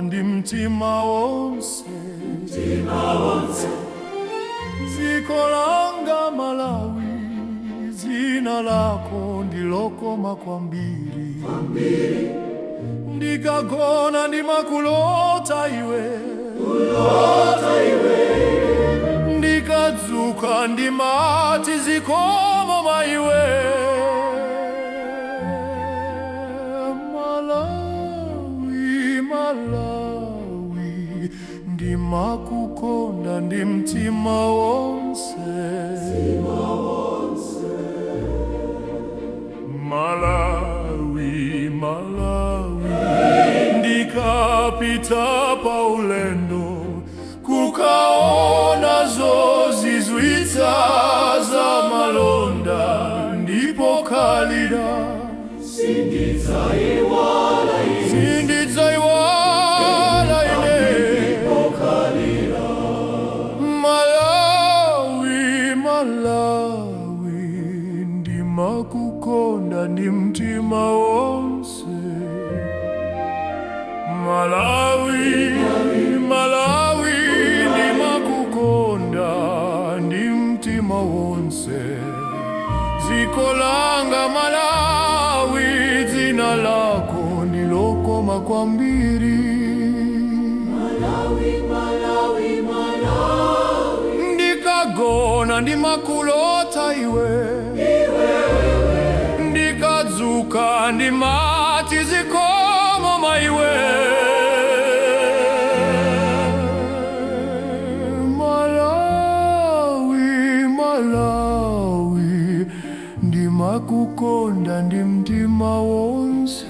ndi mtima wonse dziko langa Malawi dzina lako ndilokoma kwambiri ndikagona ndimakulota iwe ndikadzuka ndimati zikomo maiwe Malawi ndimakukonda ndi mtima wonse Malawi ndikapita pa ulendo kukaona zozizwitsa za malonda ndipo kalira sindidzaiwala ine Malawi ndimakukonda ndi mtima wonse Malawi ndimakukonda ndi mtima wonse dziko langa Malawi dzina lako ndilokoma kwambiri ndikagona ndimakulota iwe ndikadzuka ndimati zikomo maiwe Malawi ndimakukonda ndi mtima wonse